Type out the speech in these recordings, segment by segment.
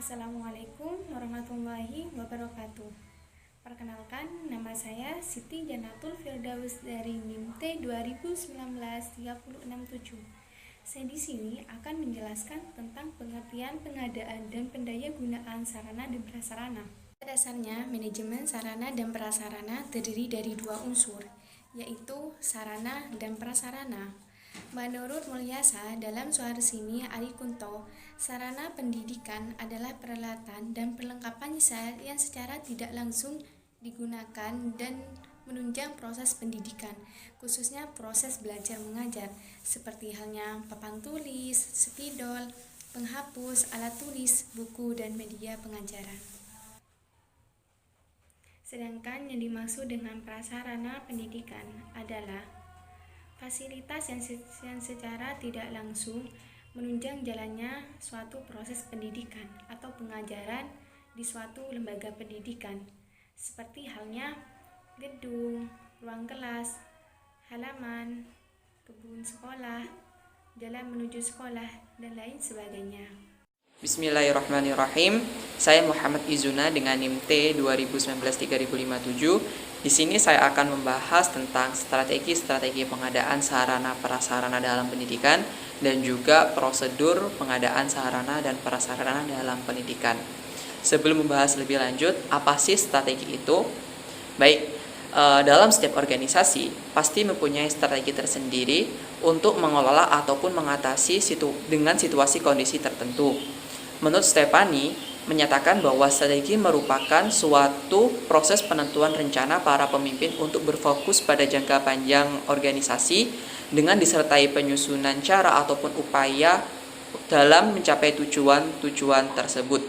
Assalamualaikum warahmatullahi wabarakatuh. Perkenalkan, nama saya Siti Janatul Firdaus dari NIM T 2019-367. Saya di sini akan menjelaskan tentang pengertian pengadaan dan pendayagunaan sarana dan prasarana. Pada dasarnya, manajemen sarana dan prasarana terdiri dari dua unsur, yaitu sarana dan prasarana. Menurut Mulyasa dalam Suharsini Arikunto, sarana pendidikan adalah peralatan dan perlengkapan yang secara tidak langsung digunakan dan menunjang proses pendidikan, khususnya proses belajar mengajar, seperti halnya papan tulis, spidol, penghapus, alat tulis, buku, dan media pengajaran. Sedangkan yang dimaksud dengan prasarana pendidikan adalah fasilitas yang secara tidak langsung menunjang jalannya suatu proses pendidikan atau pengajaran di suatu lembaga pendidikan, seperti halnya gedung, ruang kelas, halaman, kebun sekolah, jalan menuju sekolah, dan lain sebagainya. Bismillahirrahmanirrahim. Saya Muhammad Izuna dengan NIM T 2019-3057. Di sini saya akan membahas tentang strategi pengadaan sarana prasarana dalam pendidikan dan juga prosedur pengadaan sarana dan prasarana dalam pendidikan. Sebelum membahas lebih lanjut, apa sih strategi itu? Baik, dalam setiap organisasi pasti mempunyai strategi tersendiri untuk mengelola ataupun mengatasi dengan situasi kondisi tertentu. Menurut Stefani, menyatakan bahwa strategi merupakan suatu proses penentuan rencana para pemimpin untuk berfokus pada jangka panjang organisasi dengan disertai penyusunan cara ataupun upaya dalam mencapai tujuan tersebut.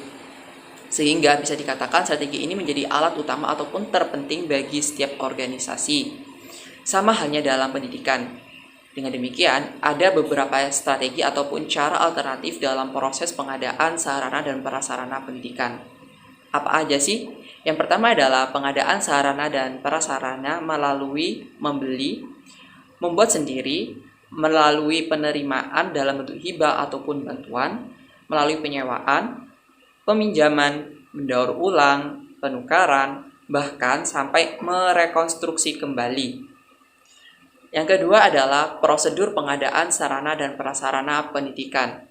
Sehingga bisa dikatakan strategi ini menjadi alat utama ataupun terpenting bagi setiap organisasi. Sama halnya dalam pendidikan. Dengan demikian, ada beberapa strategi ataupun cara alternatif dalam proses pengadaan sarana dan prasarana pendidikan. Apa aja sih? Yang pertama adalah pengadaan sarana dan prasarana melalui membeli, membuat sendiri, melalui penerimaan dalam bentuk hibah ataupun bantuan, melalui penyewaan, peminjaman, mendaur ulang, penukaran, bahkan sampai merekonstruksi kembali. Yang kedua adalah prosedur pengadaan sarana dan prasarana pendidikan.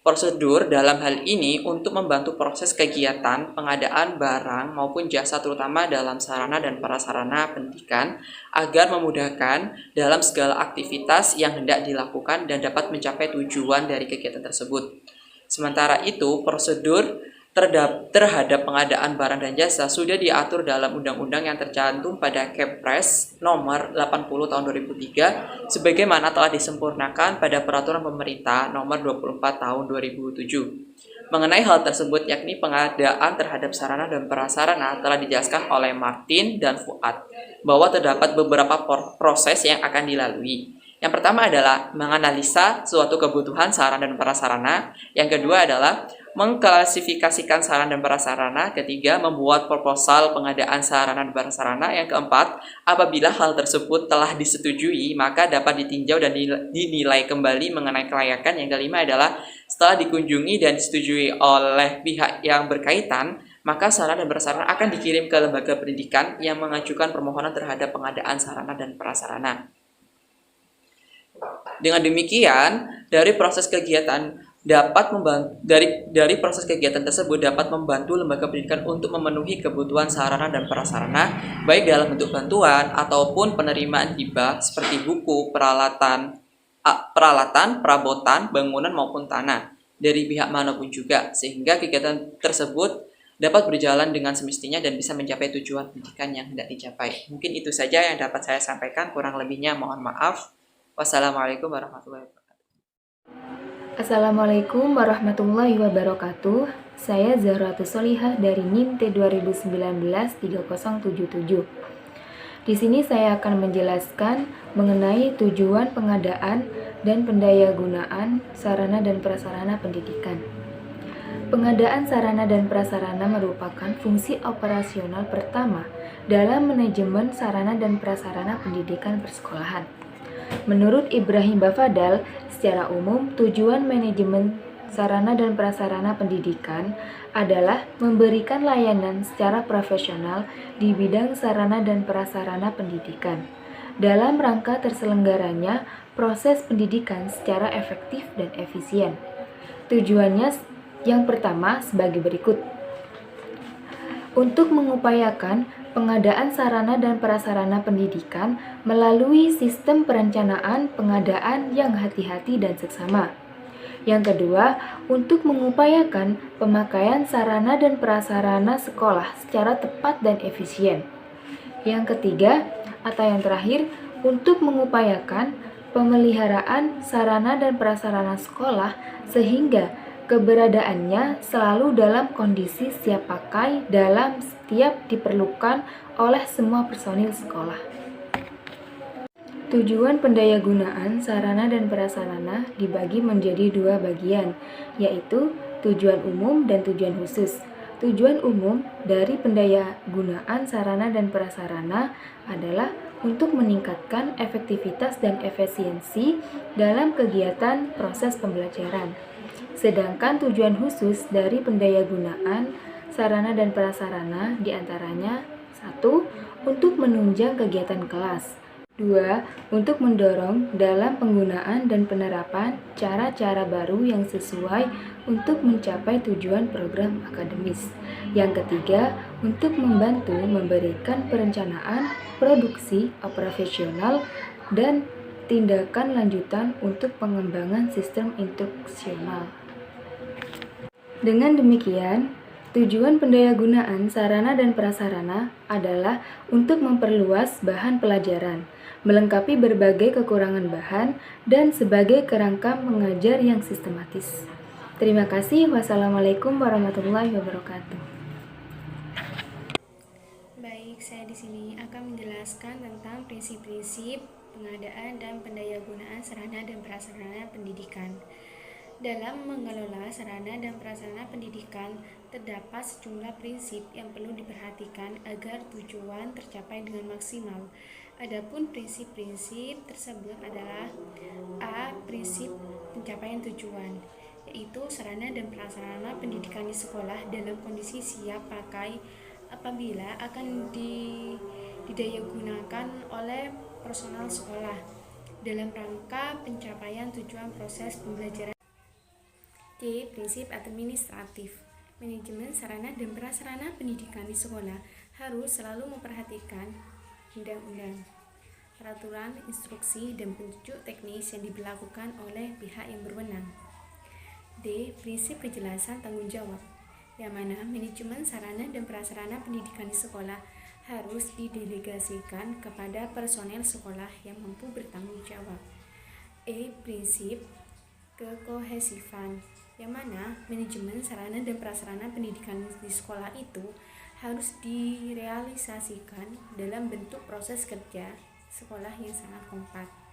Prosedur dalam hal ini untuk membantu proses kegiatan pengadaan barang maupun jasa terutama dalam sarana dan prasarana pendidikan agar memudahkan dalam segala aktivitas yang hendak dilakukan dan dapat mencapai tujuan dari kegiatan tersebut. Sementara itu, prosedur terhadap pengadaan barang dan jasa sudah diatur dalam undang-undang yang tercantum pada Kepres nomor 80 tahun 2003 sebagaimana telah disempurnakan pada peraturan pemerintah nomor 24 tahun 2007. Mengenai hal tersebut yakni pengadaan terhadap sarana dan prasarana telah dijelaskan oleh Martin dan Fuad bahwa terdapat beberapa proses yang akan dilalui. Yang pertama adalah menganalisa suatu kebutuhan sarana dan prasarana. Yang kedua adalah mengklasifikasikan sarana dan prasarana. Ketiga, membuat proposal pengadaan sarana dan prasarana. Yang keempat, apabila hal tersebut telah disetujui, maka dapat ditinjau dan dinilai kembali mengenai kelayakan. Yang kelima adalah setelah dikunjungi dan disetujui oleh pihak yang berkaitan, maka sarana dan prasarana akan dikirim ke lembaga pendidikan yang mengajukan permohonan terhadap pengadaan sarana dan prasarana. Dengan demikian, dari proses kegiatan tersebut dapat membantu lembaga pendidikan untuk memenuhi kebutuhan sarana dan prasarana baik dalam bentuk bantuan ataupun penerimaan hibah seperti buku, peralatan, perabotan, bangunan maupun tanah dari pihak manapun juga, sehingga kegiatan tersebut dapat berjalan dengan semestinya dan bisa mencapai tujuan pendidikan yang hendak dicapai. Mungkin itu saja yang dapat saya sampaikan, kurang lebihnya mohon maaf. Wassalamualaikum warahmatullahi wabarakatuh. Assalamualaikum warahmatullahi wabarakatuh. Saya Zahratus Solihah dari NIM T 2019-3077. Di sini saya akan menjelaskan mengenai tujuan pengadaan dan pendayagunaan sarana dan prasarana pendidikan. Pengadaan sarana dan prasarana merupakan fungsi operasional pertama dalam manajemen sarana dan prasarana pendidikan persekolahan. Menurut Ibrahim Bafadal, secara umum tujuan manajemen sarana dan prasarana pendidikan adalah memberikan layanan secara profesional di bidang sarana dan prasarana pendidikan dalam rangka terselenggaranya proses pendidikan secara efektif dan efisien. Tujuannya yang pertama sebagai berikut. Untuk mengupayakan pengadaan sarana dan prasarana pendidikan melalui sistem perencanaan pengadaan yang hati-hati dan seksama. Yang kedua, untuk mengupayakan pemakaian sarana dan prasarana sekolah secara tepat dan efisien. Yang ketiga, atau yang terakhir, untuk mengupayakan pemeliharaan sarana dan prasarana sekolah sehingga keberadaannya selalu dalam kondisi siap pakai dalam setiap diperlukan oleh semua personil sekolah. Tujuan pendayagunaan sarana dan prasarana dibagi menjadi dua bagian, yaitu tujuan umum dan tujuan khusus. Tujuan umum dari pendayagunaan sarana dan prasarana adalah untuk meningkatkan efektivitas dan efisiensi dalam kegiatan proses pembelajaran. Sedangkan tujuan khusus dari pendayagunaan sarana dan prasarana diantaranya 1. Untuk menunjang kegiatan kelas. 2. Untuk mendorong dalam penggunaan dan penerapan cara-cara baru yang sesuai untuk mencapai tujuan program akademis. Yang ketiga, untuk membantu memberikan perencanaan, produksi, operasional, dan tindakan lanjutan untuk pengembangan sistem instruksional. Dengan demikian, tujuan pendayagunaan sarana dan prasarana adalah untuk memperluas bahan pelajaran, melengkapi berbagai kekurangan bahan, dan sebagai kerangka mengajar yang sistematis. Terima kasih. Wassalamualaikum warahmatullahi wabarakatuh. Baik, saya di sini akan menjelaskan tentang prinsip-prinsip pengadaan dan pendayagunaan sarana dan prasarana pendidikan. Dalam mengelola sarana dan prasarana pendidikan, terdapat sejumlah prinsip yang perlu diperhatikan agar tujuan tercapai dengan maksimal. Adapun prinsip-prinsip tersebut adalah A. Prinsip pencapaian tujuan, yaitu sarana dan prasarana pendidikan di sekolah dalam kondisi siap pakai apabila akan didayagunakan oleh personal sekolah dalam rangka pencapaian tujuan proses pembelajaran. C. Prinsip administratif. Manajemen sarana dan prasarana pendidikan di sekolah harus selalu memperhatikan undang-undang, peraturan, instruksi, dan petunjuk teknis yang diberlakukan oleh pihak yang berwenang. D. Prinsip kejelasan tanggung jawab, yang mana manajemen sarana dan prasarana pendidikan di sekolah harus didelegasikan kepada personel sekolah yang mampu bertanggung jawab. E. Prinsip kekohesifan, yang mana manajemen sarana dan prasarana pendidikan di sekolah itu harus direalisasikan dalam bentuk proses kerja sekolah yang sangat kompak.